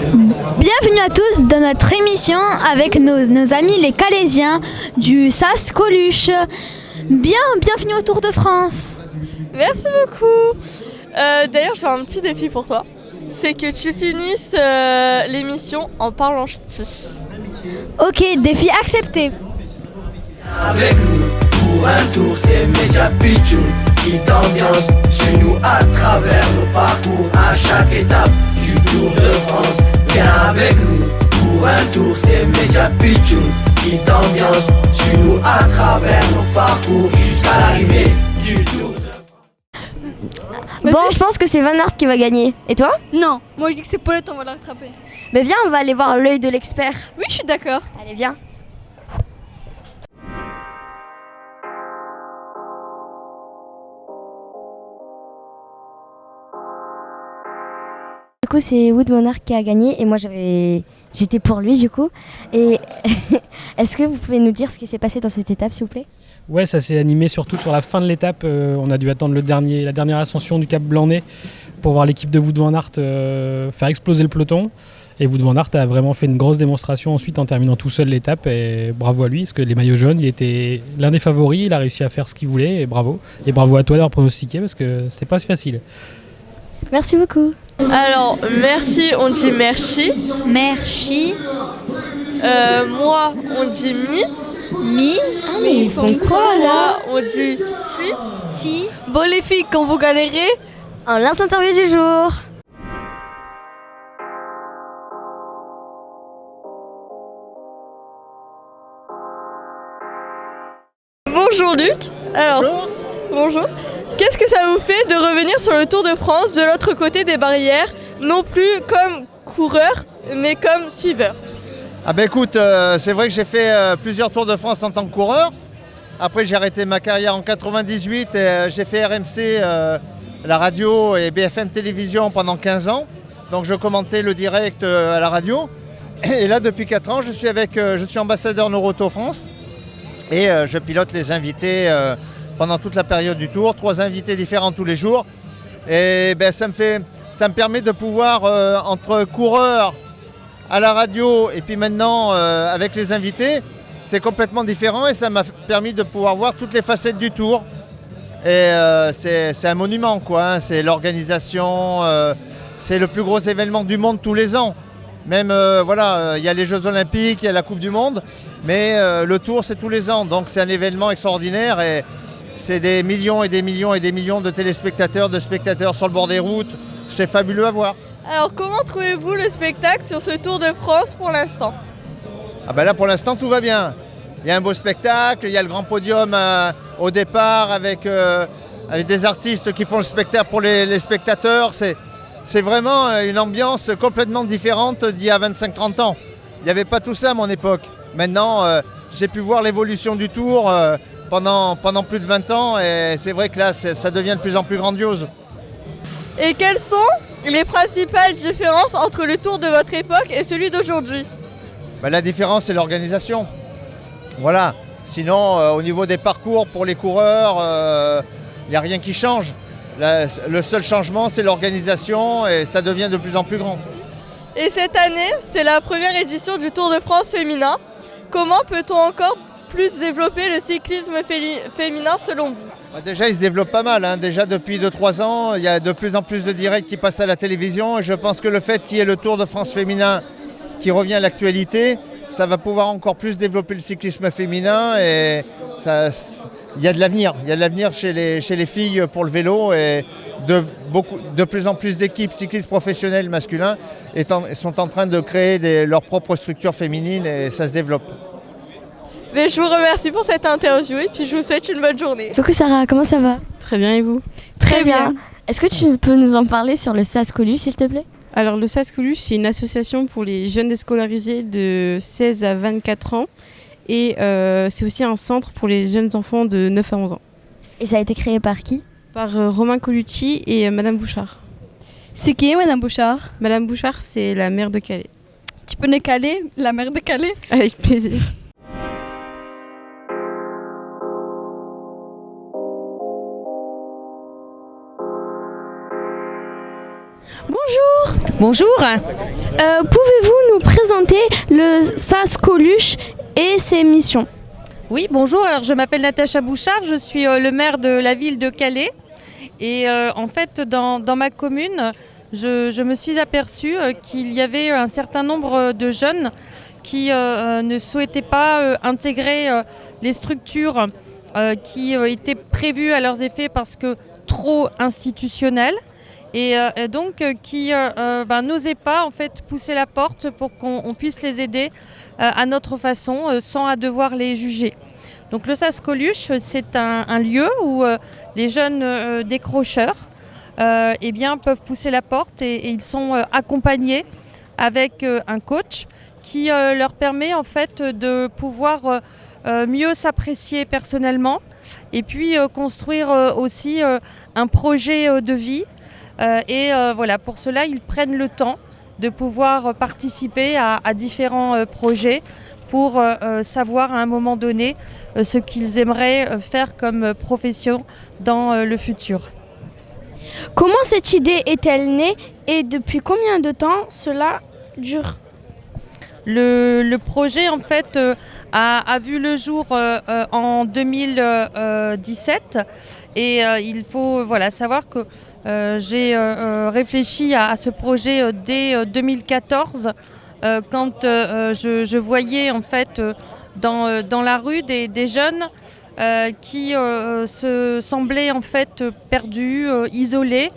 Bienvenue à tous dans notre émission avec nos amis les Calaisiens du SAS Coluche. Bienvenue au Tour de France. Merci beaucoup. D'ailleurs, j'ai un petit défi pour toi. C'est que tu finisses l'émission en parlant ch'ti. Ok, défi accepté. Avec nous pour un tour, c'est Media Pitchoun qui t'ambiance. Suis-nous à travers nos parcours à chaque étape du Tour de France. Viens avec nous pour un tour, c'est Media Pitchoun qui t'ambiance. Suis-nous à travers nos parcours jusqu'à l'arrivée du Tour de France. Bon, je pense que c'est Van Aert qui va gagner. Et toi? Non, moi je dis que c'est Paulette, on va la rattraper. Mais viens, on va aller voir l'œil de l'expert. Oui, je suis d'accord. Allez, viens. Du coup, c'est Wout Van Aert qui a gagné et moi j'étais pour lui du coup. Et est-ce que vous pouvez nous dire ce qui s'est passé dans cette étape, s'il vous plaît? Ouais, ça s'est animé surtout sur la fin de l'étape. On a dû attendre la dernière ascension du Cap Blanc-Nez pour voir l'équipe de Wout Van Aert faire exploser le peloton. Et Wout Van Aert a vraiment fait une grosse démonstration ensuite en terminant tout seul l'étape. Et bravo à lui, parce que les maillots jaunes, il était l'un des favoris. Il a réussi à faire ce qu'il voulait et bravo. Et bravo à toi d'avoir pronostiqué parce que c'est pas si facile. Merci beaucoup. Alors, merci, on dit merci. Merci. Moi, on dit mi. Mi. Ah mais ils font quoi là? Moi, on dit ti. Ti. Bon les filles, quand vous galérez, En l'interview du jour. Bonjour Luc. Alors, bonjour. Qu'est-ce que ça vous fait de revenir sur le Tour de France de l'autre côté des barrières, non plus comme coureur, mais comme suiveur? Ah ben écoute, c'est vrai que j'ai fait plusieurs Tours de France en tant que coureur. Après j'ai arrêté ma carrière en 98 et j'ai fait RMC, la radio et BFM Télévision pendant 15 ans. Donc je commentais le direct à la radio. Et là depuis 4 ans je suis ambassadeur Noroto France et je pilote les invités pendant toute la période du Tour. 3 invités différents tous les jours. Et ben, ça me permet de pouvoir entre coureurs à la radio et puis maintenant avec les invités, c'est complètement différent et ça m'a permis de pouvoir voir toutes les facettes du Tour. Et c'est un monument quoi, hein. C'est l'organisation, c'est le plus gros événement du monde tous les ans. Même il y a les Jeux Olympiques, il y a la Coupe du Monde, mais le Tour c'est tous les ans, donc c'est un événement extraordinaire et c'est des millions et des millions et des millions de téléspectateurs, de spectateurs sur le bord des routes, c'est fabuleux à voir. Alors, comment trouvez-vous le spectacle sur ce Tour de France pour l'instant? Ah ben là pour l'instant tout va bien. Il y a un beau spectacle, il y a le grand podium au départ avec des artistes qui font le spectacle pour les spectateurs. C'est vraiment une ambiance complètement différente d'il y a 25-30 ans. Il n'y avait pas tout ça à mon époque. Maintenant j'ai pu voir l'évolution du Tour pendant plus de 20 ans et c'est vrai que là ça devient de plus en plus grandiose. Et quelles sont les principales différences entre le Tour de votre époque et celui d'aujourd'hui? Ben, la différence, c'est l'organisation. Voilà. Sinon, au niveau des parcours pour les coureurs, il n'y a rien qui change. Le seul changement, c'est l'organisation et ça devient de plus en plus grand. Et cette année, c'est la première édition du Tour de France féminin. Comment peut-on encore plus développer le cyclisme féminin selon vous? Déjà, il se développe pas mal. Hein. Déjà, depuis 2-3 ans, il y a de plus en plus de directs qui passent à la télévision. Et je pense que le fait qu'il y ait le Tour de France féminin qui revient à l'actualité, ça va pouvoir encore plus développer le cyclisme féminin. Et il y a de l'avenir. Il y a de l'avenir chez les filles pour le vélo. Et de plus en plus d'équipes cyclistes professionnelles masculins sont en train de créer leurs propres structures féminines et ça se développe. Mais je vous remercie pour cette interview et puis je vous souhaite une bonne journée. Coucou Sarah, comment ça va? Très bien, et vous? Très bien. Est-ce que tu peux nous en parler sur le SAS Coluche, s'il te plaît? Alors le SAS Coluche, c'est une association pour les jeunes déscolarisés de 16 à 24 ans et c'est aussi un centre pour les jeunes enfants de 9 à 11 ans. Et ça a été créé par qui? Par Romain Colucci et Madame Bouchard. c'est qui Madame Bouchard? Madame Bouchard, c'est la maire de Calais. Tu peux nous caler, la mère de Calais? Avec plaisir. Bonjour. Pouvez-vous nous présenter le SAS Coluche et ses missions? Oui, bonjour. Alors, je m'appelle Natacha Bouchard, je suis le maire de la ville de Calais. Et en fait, dans ma commune, je me suis aperçue qu'il y avait un certain nombre de jeunes qui ne souhaitaient pas intégrer les structures qui étaient prévues à leurs effets parce que trop institutionnelles. Et donc qui n'osaient pas en fait pousser la porte pour qu'on puisse les aider à notre façon sans à devoir les juger. Donc le SAS Coluche, c'est un lieu où les jeunes décrocheurs peuvent pousser la porte et ils sont accompagnés avec un coach qui leur permet en fait de pouvoir mieux s'apprécier personnellement et puis construire aussi un projet de vie. Voilà, pour cela, ils prennent le temps de pouvoir participer à différents projets pour savoir à un moment donné ce qu'ils aimeraient faire comme profession dans le futur. Comment cette idée est-elle née et depuis combien de temps cela dure? Le projet en fait a vu le jour en 2017 et il faut savoir que j'ai réfléchi à ce projet dès 2014 quand je voyais en fait dans la rue des jeunes qui se semblaient en fait perdus, isolés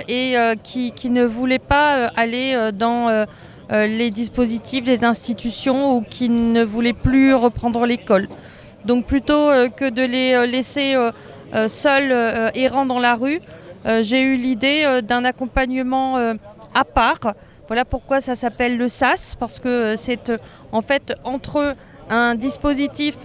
et qui ne voulaient pas aller dans les dispositifs, les institutions ou qui ne voulaient plus reprendre l'école. Donc plutôt que de les laisser seuls errant dans la rue, j'ai eu l'idée d'un accompagnement à part. Voilà pourquoi ça s'appelle le SAS, parce que c'est en fait entre un dispositif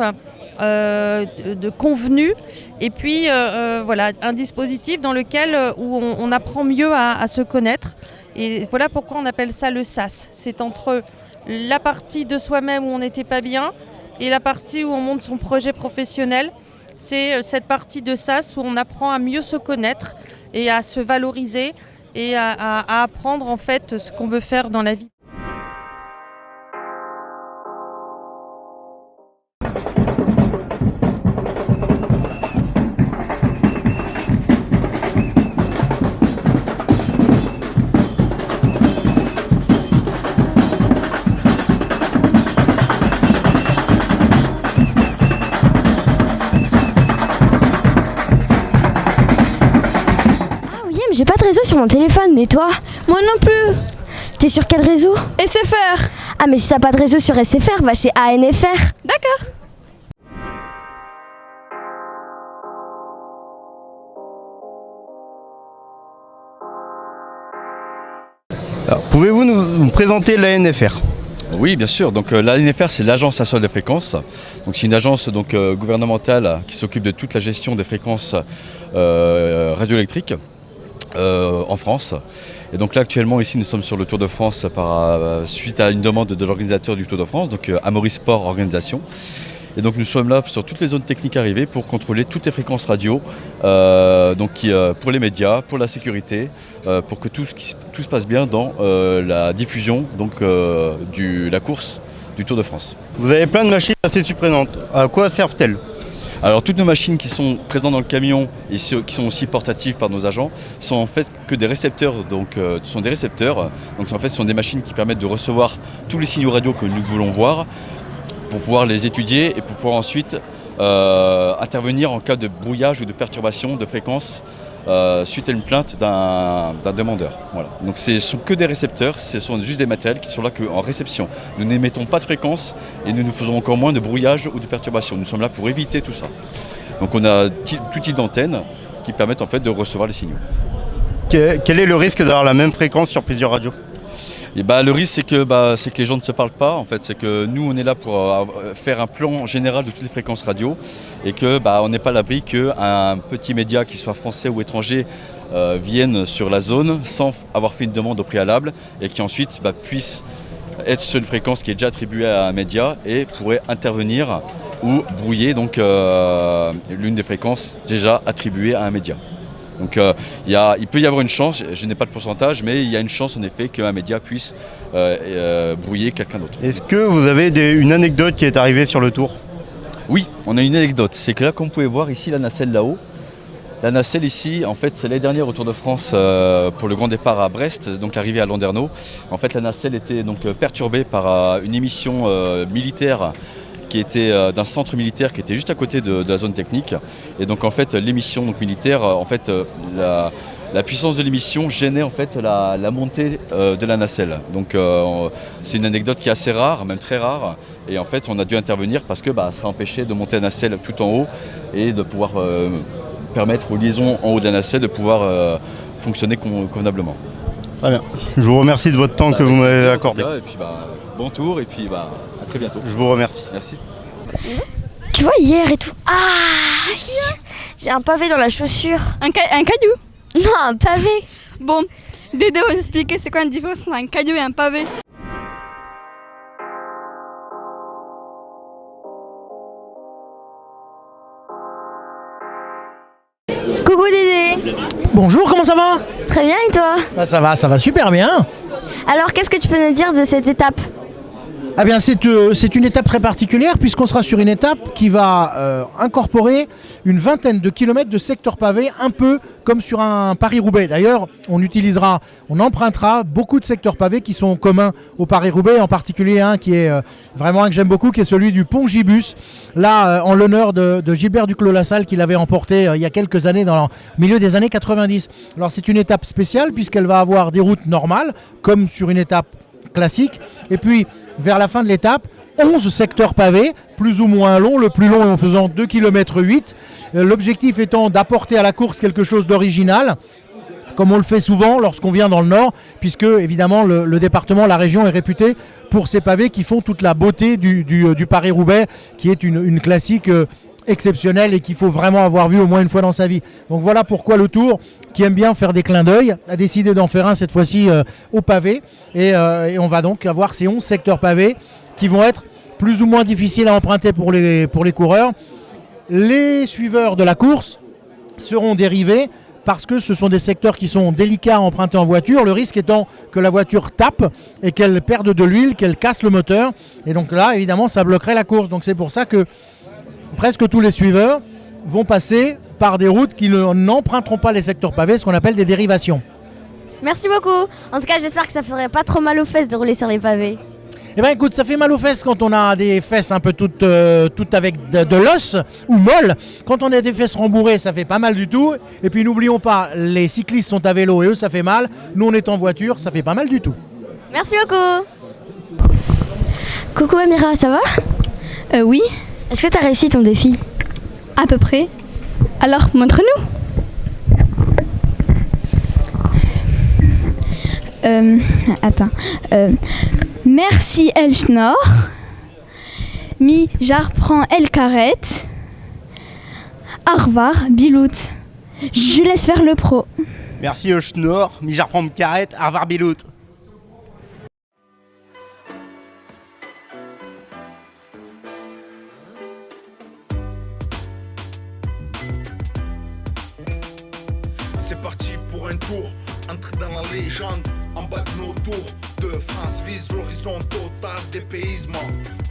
de convenu et puis un dispositif dans lequel où on apprend mieux à se connaître. Et voilà pourquoi on appelle ça le SAS. C'est entre la partie de soi-même où on n'était pas bien et la partie où on monte son projet professionnel. C'est cette partie de SAS où on apprend à mieux se connaître et à se valoriser et à apprendre en fait ce qu'on veut faire dans la vie. J'ai pas de réseau sur mon téléphone, et toi? Moi non plus. T'es sur quel réseau? SFR. Ah mais si t'as pas de réseau sur SFR, va chez ANFR. D'accord. Pouvez-vous nous présenter l'ANFR? Oui, bien sûr. Donc l'ANFR, c'est l'Agence nationale des fréquences. Donc c'est une agence gouvernementale qui s'occupe de toute la gestion des fréquences radioélectriques en France. Et donc là, actuellement, ici, nous sommes sur le Tour de France suite à une demande de l'organisateur du Tour de France, donc Amaury Sport Organisation. Et donc nous sommes là sur toutes les zones techniques arrivées pour contrôler toutes les fréquences radio, pour les médias, pour la sécurité, pour que tout se passe bien dans la diffusion de la course du Tour de France. Vous avez plein de machines assez surprenantes. À quoi servent-elles? Alors toutes nos machines qui sont présentes dans le camion et qui sont aussi portatives par nos agents sont en fait que des récepteurs. Donc en fait ce sont des machines qui permettent de recevoir tous les signaux radio que nous voulons voir pour pouvoir les étudier et pour pouvoir ensuite intervenir en cas de brouillage ou de perturbation de fréquence suite à une plainte d'un demandeur. Voilà. Donc ce ne sont que des récepteurs, ce sont juste des matériels qui sont là qu'en réception. Nous n'émettons pas de fréquence et nous ne faisons encore moins de brouillage ou de perturbation. Nous sommes là pour éviter tout ça. Donc on a tout type d'antennes qui permettent en fait de recevoir les signaux. Quel est le risque d'avoir la même fréquence sur plusieurs radios? Et le risque c'est que les gens ne se parlent pas. En fait, c'est que nous on est là pour faire un plan général de toutes les fréquences radio et que on n'est pas à l'abri qu'un petit média qui soit français ou étranger vienne sur la zone sans avoir fait une demande au préalable et qui ensuite puisse être sur une fréquence qui est déjà attribuée à un média et pourrait intervenir ou brouiller l'une des fréquences déjà attribuées à un média. Donc il peut y avoir une chance, je n'ai pas de pourcentage, mais il y a une chance en effet qu'un média puisse brouiller quelqu'un d'autre. Est-ce que vous avez une anecdote qui est arrivée sur le Tour ? Oui, on a une anecdote. C'est que là, comme vous pouvez voir ici, la nacelle là-haut. La nacelle ici, en fait, c'est l'année dernière au Tour de France pour le grand départ à Brest, donc l'arrivée à Landerneau. En fait, la nacelle était donc perturbée par une émission militaire qui était d'un centre militaire qui était juste à côté de la zone technique. Et donc en fait l'émission militaire, la puissance de l'émission gênait en fait la montée de la nacelle. Donc c'est une anecdote qui est assez rare, même très rare. Et en fait on a dû intervenir parce que ça empêchait de monter la nacelle tout en haut et de pouvoir permettre aux liaisons en haut de la nacelle de pouvoir fonctionner convenablement. Très bien. Je vous remercie de votre temps que vous m'avez accordé. Et puis bon tour et puis à très bientôt. Je vous remercie. Merci. Tu vois, hier et tout. Ah, j'ai un pavé dans la chaussure. Un caillou? Non, un pavé. Bon, Dédé va vous expliquer c'est quoi la différence entre un caillou et un pavé. Coucou Dédé. Bonjour, comment ça va? Très bien et toi? Ça va super bien. Alors qu'est-ce que tu peux nous dire de cette étape? Eh bien, c'est une étape très particulière puisqu'on sera sur une étape qui va incorporer une vingtaine de kilomètres de secteur pavé, un peu comme sur un Paris-Roubaix. D'ailleurs, on empruntera beaucoup de secteurs pavés qui sont communs au Paris-Roubaix, en particulier un qui est vraiment un que j'aime beaucoup, qui est celui du pont Gibus, là en l'honneur de Gilbert Duclos-Lassalle qui l'avait emporté il y a quelques années, dans le milieu des années 90. Alors c'est une étape spéciale puisqu'elle va avoir des routes normales, comme sur une étape classique, et puis vers la fin de l'étape, 11 secteurs pavés, plus ou moins longs, le plus long en faisant 2,8 km. L'objectif étant d'apporter à la course quelque chose d'original, comme on le fait souvent lorsqu'on vient dans le Nord, puisque évidemment le département, la région est réputée pour ces pavés qui font toute la beauté du Paris-Roubaix, qui est une classique exceptionnelle et qu'il faut vraiment avoir vu au moins une fois dans sa vie. Donc voilà pourquoi le Tour, qui aime bien faire des clins d'œil, a décidé d'en faire un cette fois-ci au pavé. Et on va donc avoir ces 11 secteurs pavés qui vont être plus ou moins difficiles à emprunter pour les coureurs. Les suiveurs de la course seront dérivés parce que ce sont des secteurs qui sont délicats à emprunter en voiture, le risque étant que la voiture tape et qu'elle perde de l'huile, qu'elle casse le moteur. Et donc là, évidemment, ça bloquerait la course. Donc c'est pour ça que presque tous les suiveurs vont passer par des routes qui n'emprunteront pas les secteurs pavés, ce qu'on appelle des dérivations. Merci beaucoup. En tout cas, j'espère que ça ferait pas trop mal aux fesses de rouler sur les pavés. Eh bien écoute, ça fait mal aux fesses quand on a des fesses un peu toutes avec de l'os ou molles. Quand on a des fesses rembourrées, ça fait pas mal du tout. Et puis n'oublions pas, les cyclistes sont à vélo et eux, ça fait mal. Nous, on est en voiture, ça fait pas mal du tout. Merci beaucoup. Coucou Amira, ça va? Oui. Est-ce que tu as réussi ton défi? À peu près. Alors, montre-nous. Attends. Merci El Schnorr. Mi Jarprend El Karet. Arvar Bilout. Je laisse faire le pro. Merci au Schnorr, mi j'arprends carrette, Arvar Bilout. C'est parti pour un tour, entrer dans la légende, en bas de nos tours de France, vise l'horizon total dépaysement.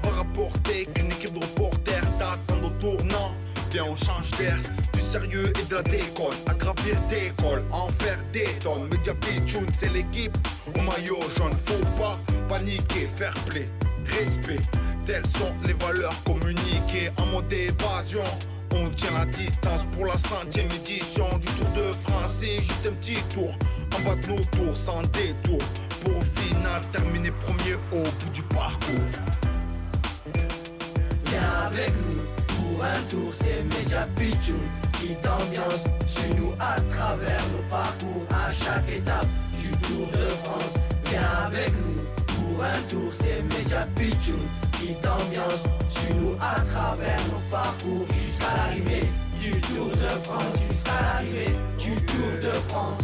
Par rapport qu'une équipe de reporters t'attend au tournant. Viens on change d'air, du sérieux et de la déconne. À gravir des cols, en faire des tonnes. Media Pitchoun, c'est l'équipe au maillot jaune. Faut pas paniquer, fair play, respect. Telles sont les valeurs communiquées en mode évasion. On tient la distance pour la 100e édition du Tour de France. C'est juste un petit tour, en bas de nos tours, sans détour. Pour au final terminer premier au bout du parcours. Viens avec nous pour un tour, c'est Media Pitchoun qui t'ambiance. Suis-nous à travers nos parcours, à chaque étape du Tour de France. Viens avec nous pour un tour, c'est Media Pitchoun qui t'ambiance. Suis-nous à travers nos parcours jusqu'à l'arrivée du Tour de France. Jusqu'à l'arrivée du Tour de France.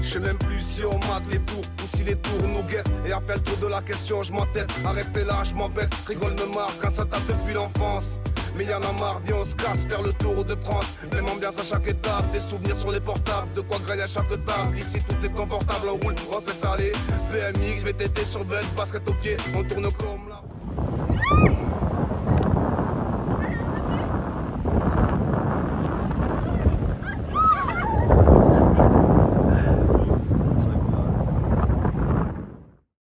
Je sais même plus si on mate les tours ou si les tours nous guettent. Et appelle-toi de la question, je m'entête. À rester là, je m'embête. Rigole me marre quand ça tape depuis l'enfance. Mais y'en a marre, viens on se casse, faire le tour de France. Même ambiance à chaque étape, des souvenirs sur les portables, de quoi grailler à chaque table. Ici tout est confortable, on roule, on se laisse aller. BMX, VTT sur bed, basket au pied, on tourne comme là.